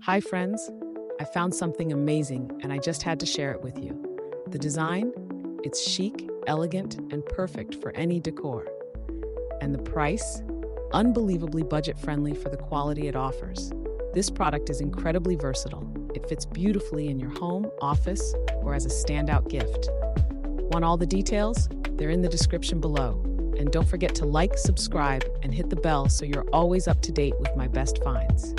Hi, friends. I found something amazing and I just had to share it with you. The design? It's chic, elegant, and perfect for any decor. And the price? Unbelievably budget-friendly for the quality it offers. This product is incredibly versatile. It fits beautifully in your home, office, or as a standout gift. Want all the details? They're in the description below. And don't forget to like, subscribe, and hit the bell so you're always up to date with my best finds.